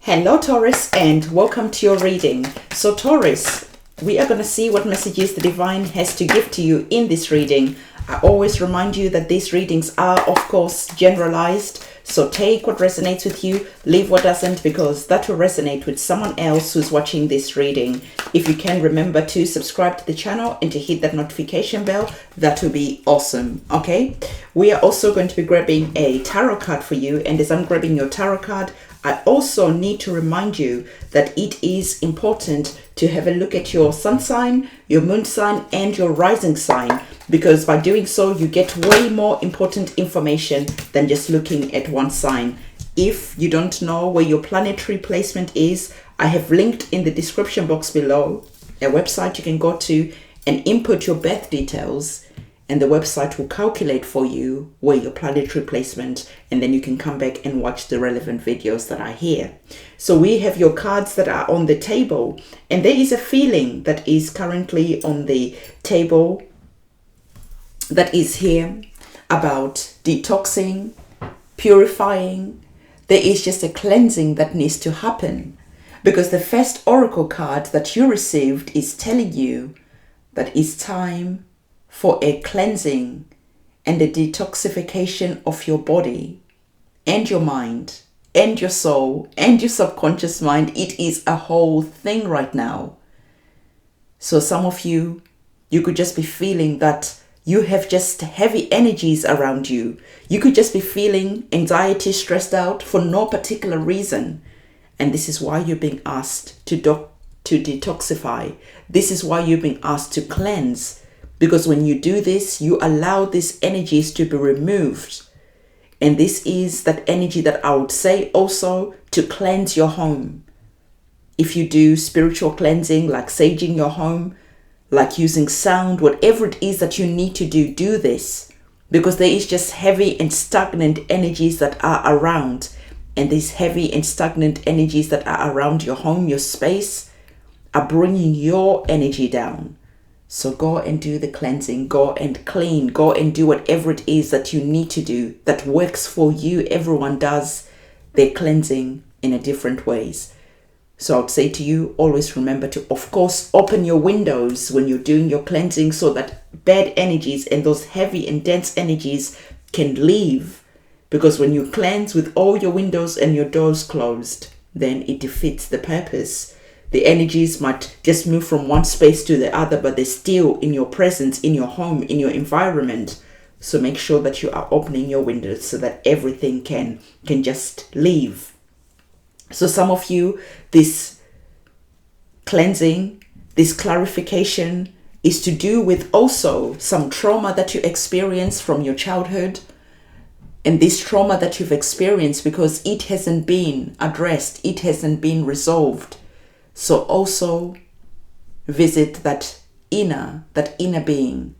Hello Taurus, and welcome to your reading. So Taurus, we are going to see what messages the divine has to give to you in this reading. I always remind you that these readings are of course generalized, so take what resonates with you, leave what doesn't, because that will resonate with someone else who's watching this reading. If you can, remember to subscribe to the channel and to hit that notification bell, that will be awesome. Okay, we are also going to be grabbing a tarot card for you, and as I'm grabbing your tarot card, I also need to remind you that it is important to have a look at your sun sign, your moon sign, and your rising sign, because by doing so, you get way more important information than just looking at one sign. If you don't know where your planetary placement is, I have linked in the description box below a website you can go to and input your birth details, and the website will calculate for you where your planetary placement, and then you can come back and watch the relevant videos that are here. So we have your cards that are on the table, and there is a feeling that is currently on the table that is here about detoxing, purifying. There is just a cleansing that needs to happen, because the first oracle card that you received is telling you that it's time for a cleansing and a detoxification of your body and your mind and your soul and your subconscious mind. It is a whole thing right now. So some of you could just be feeling that you have just heavy energies around you. You could just be feeling anxiety, stressed out for no particular reason. And this is why you're being asked to detoxify. This is why you're being asked to cleanse. Because when you do this, you allow these energies to be removed. And this is that energy that I would say also to cleanse your home. If you do spiritual cleansing, like saging your home, like using sound, whatever it is that you need to do, do this. Because there is just heavy and stagnant energies that are around. And these heavy and stagnant energies that are around your home, your space, are bringing your energy down. So go and do the cleansing, go and clean, go and do whatever it is that you need to do that works for you. Everyone does their cleansing in a different ways. So I would say to you, always remember to, of course, open your windows when you're doing your cleansing so that bad energies and those heavy and dense energies can leave. Because when you cleanse with all your windows and your doors closed, then it defeats the purpose. The energies might just move from one space to the other, but they're still in your presence, in your home, in your environment. So make sure that you are opening your windows so that everything can just leave. So some of you, this cleansing, this clarification is to do with also some trauma that you experienced from your childhood. And this trauma that you've experienced because it hasn't been addressed, it hasn't been resolved. So also visit that inner being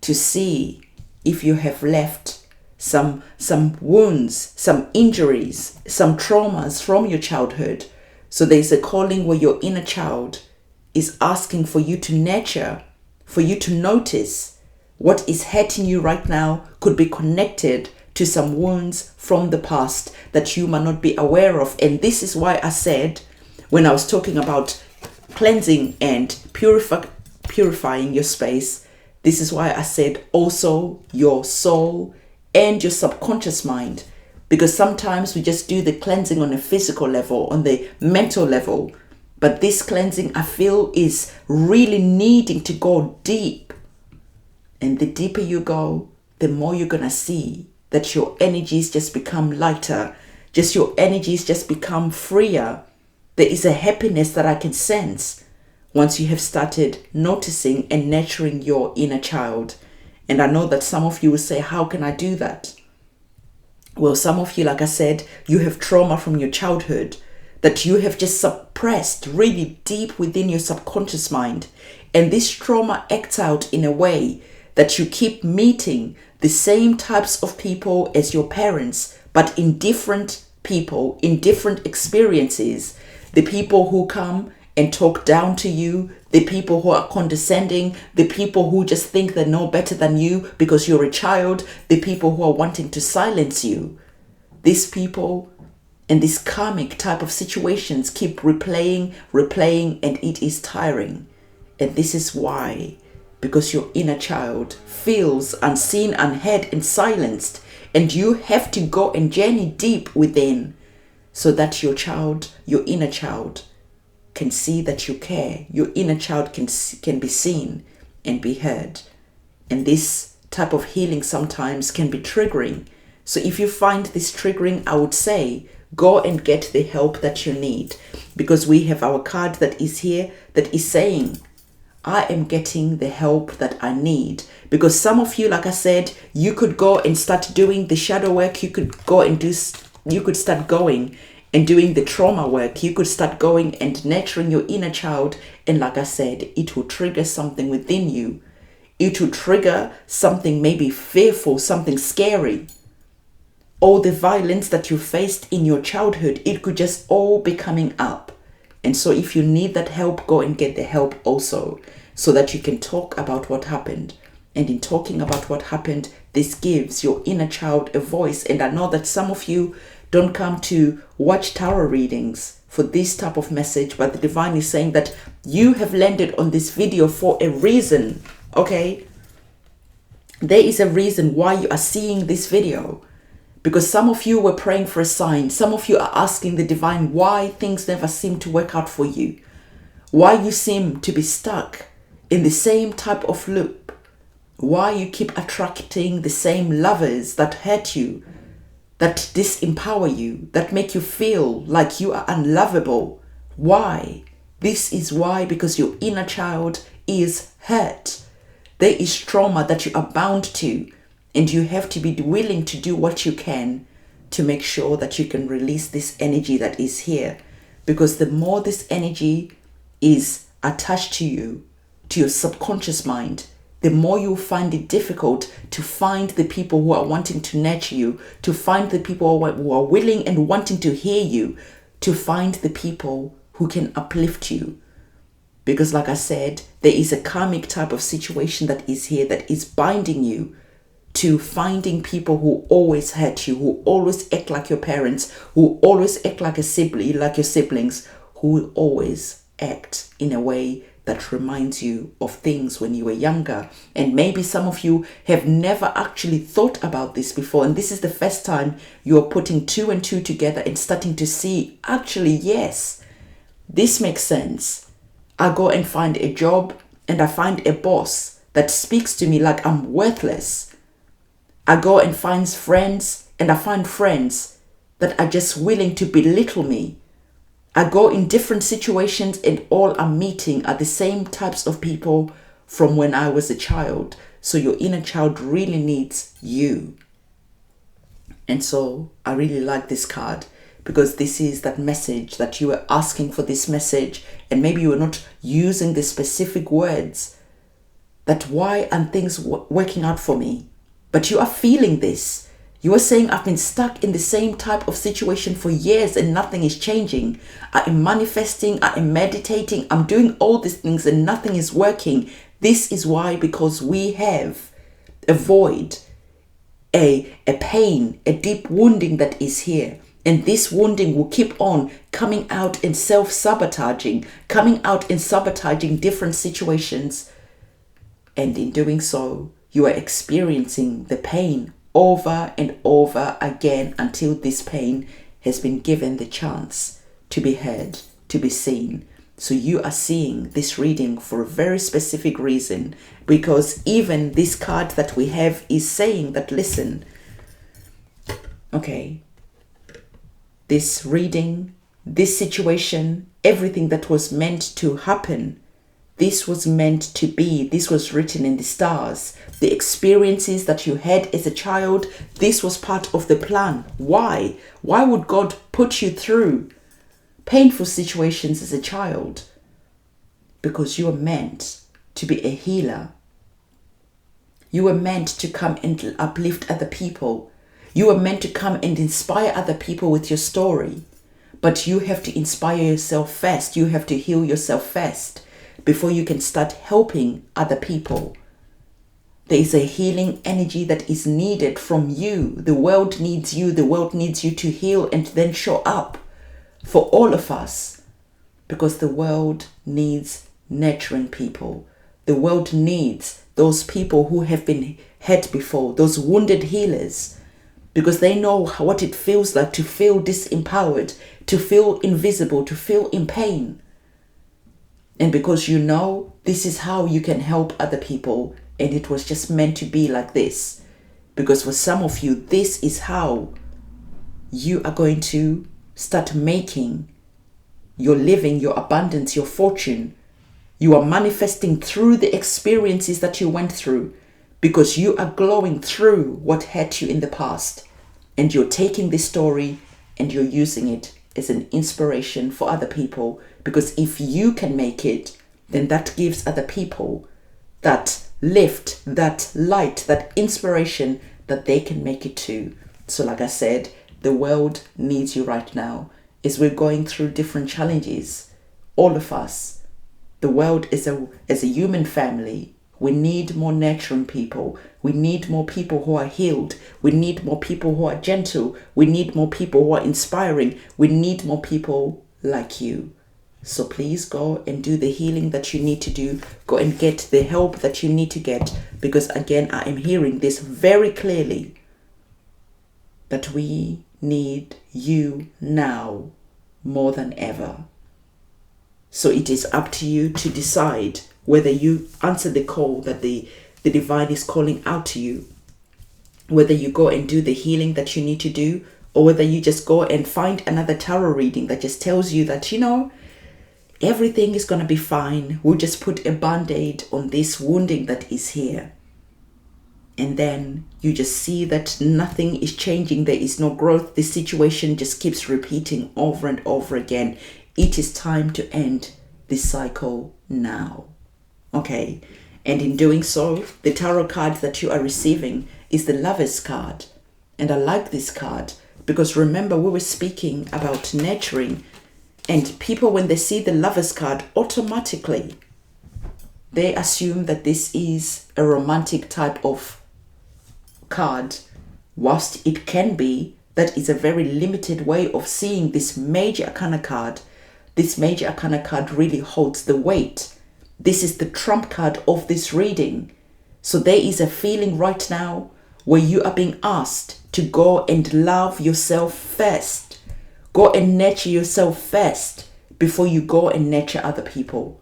to see if you have left some wounds, some injuries, some traumas from your childhood. So there's a calling where your inner child is asking for you to nurture, for you to notice what is hurting you right now could be connected to some wounds from the past that you might not be aware of. And this is why I said, when I was talking about cleansing and purifying your space, this is why I said also your soul and your subconscious mind. Because sometimes we just do the cleansing on a physical level, on the mental level. But this cleansing, I feel, is really needing to go deep. And the deeper you go, the more you're going to see that your energies just become lighter. Just your energies just become freer. There is a happiness that I can sense once you have started noticing and nurturing your inner child. And I know that some of you will say, how can I do that? Well, some of you, like I said, you have trauma from your childhood that you have just suppressed really deep within your subconscious mind. And this trauma acts out in a way that you keep meeting the same types of people as your parents, but in different people, in different experiences. The people who come and talk down to you, the people who are condescending, the people who just think they know better than you because you're a child, the people who are wanting to silence you. These people And these karmic type of situations keep replaying, and it is tiring. And this is why, because your inner child feels unseen, unheard, and silenced. And you have to go and journey deep within so that your inner child, can see that you care. Your inner child can be seen and be heard. And this type of healing sometimes can be triggering. So if you find this triggering, I would say go and get the help that you need, because we have our card that is here that is saying, I am getting the help that I need. Because some of you, like I said, you could go and start doing the shadow work. You could start going and doing the trauma work. You could start going and nurturing your inner child. And like I said, it will trigger something within you. It will trigger something maybe fearful, something scary. All the violence that you faced in your childhood, it could just all be coming up. And so if you need that help, go and get the help also, so that you can talk about what happened. And in talking about what happened, this gives your inner child a voice. And I know that some of you don't come to watch tarot readings for this type of message, but the divine is saying that you have landed on this video for a reason, okay? There is a reason why you are seeing this video. Because some of you were praying for a sign. Some of you are asking the divine why things never seem to work out for you. Why you seem to be stuck in the same type of loop. Why you keep attracting the same lovers that hurt you, that disempower you, that make you feel like you are unlovable. Why? This is why, because your inner child is hurt. There is trauma that you are bound to. And you have to be willing to do what you can to make sure that you can release this energy that is here. Because the more this energy is attached to you, to your subconscious mind, the more you'll find it difficult to find the people who are wanting to nurture you, to find the people who are willing and wanting to hear you, to find the people who can uplift you. Because like I said, there is a karmic type of situation that is here that is binding you to finding people who always hurt you, who always act like your parents, who always act like your siblings, who always act in a way that reminds you of things when you were younger. And maybe some of you have never actually thought about this before, and this is the first time you're putting 2 and 2 together and starting to see, actually, yes, this makes sense. I go and find a job and I find a boss that speaks to me like I'm worthless. I go and find friends, and I find friends that are just willing to belittle me. I go in different situations, and all I'm meeting are the same types of people from when I was a child. So your inner child really needs you. And so I really like this card, because this is that message that you were asking for, this message, and maybe you were not using the specific words, that why aren't things working out for me? But you are feeling this. You are saying, I've been stuck in the same type of situation for years and nothing is changing. I am manifesting, I am meditating, I'm doing all these things and nothing is working. This is why, because we have a void, a pain, a deep wounding that is here. And this wounding will keep on coming out and self-sabotaging, coming out and sabotaging different situations. And in doing so, you are experiencing the pain over and over again until this pain has been given the chance to be heard, to be seen. So you are seeing this reading for a very specific reason, because even this card that we have is saying that, listen, okay, this reading, this situation, everything that was meant to happen, this was meant to be. This was written in the stars. The experiences that you had as a child, this was part of the plan. Why? Why would God put you through painful situations as a child? Because you were meant to be a healer. You were meant to come and uplift other people. You were meant to come and inspire other people with your story. But you have to inspire yourself first. You have to heal yourself first before you can start helping other people. There is a healing energy that is needed from you. The world needs you. The world needs you to heal and then show up for all of us, because the world needs nurturing people. The world needs those people who have been hurt before, those wounded healers, because they know what it feels like to feel disempowered, to feel invisible, to feel in pain. And because you know this is how you can help other people, and it was just meant to be like this. Because for some of you, this is how you are going to start making your living, your abundance, your fortune. You are manifesting through the experiences that you went through, because you are glowing through what hurt you in the past. And you're taking this story and you're using it as an inspiration for other people. Because if you can make it, then that gives other people that lift, that light, that inspiration that they can make it too. So like I said, the world needs you right now as we're going through different challenges. All of us, the world is as a human family. We need more nurturing people. We need more people who are healed. We need more people who are gentle. We need more people who are inspiring. We need more people like you. So please go and do the healing that you need to do. Go and get the help that you need to get. Because again, I am hearing this very clearly, that we need you now more than ever. So it is up to you to decide whether you answer the call that the divine is calling out to you. Whether you go and do the healing that you need to do, or whether you just go and find another tarot reading that just tells you that, everything is going to be fine. We'll just put a band-aid on this wounding that is here. And then you just see that nothing is changing. There is no growth. The situation just keeps repeating over and over again. It is time to end this cycle now. Okay. And in doing so, the tarot card that you are receiving is the Lover's card. And I like this card because remember, we were speaking about nurturing. And people, when they see the Lover's card, automatically, they assume that this is a romantic type of card. Whilst it can be, that is a very limited way of seeing this major arcana card. This major arcana card really holds the weight. This is the trump card of this reading. So there is a feeling right now where you are being asked to go and love yourself first. Go and nurture yourself first before you go and nurture other people.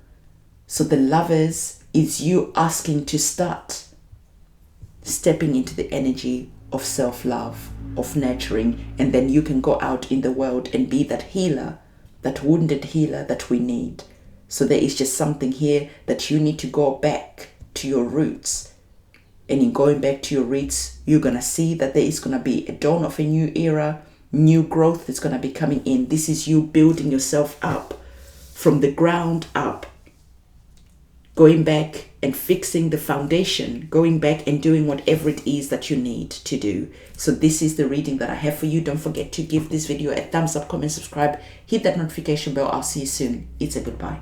So the Lovers is you asking to start stepping into the energy of self-love, of nurturing, and then you can go out in the world and be that healer, that wounded healer that we need. So there is just something here that you need to go back to your roots. And in going back to your roots, you're going to see that there is going to be a dawn of a new era. New growth is going to be coming in. This is you building yourself up from the ground up. Going back and fixing the foundation. Going back and doing whatever it is that you need to do. So this is the reading that I have for you. Don't forget to give this video a thumbs up, comment, subscribe. Hit that notification bell. I'll see you soon. It's a goodbye.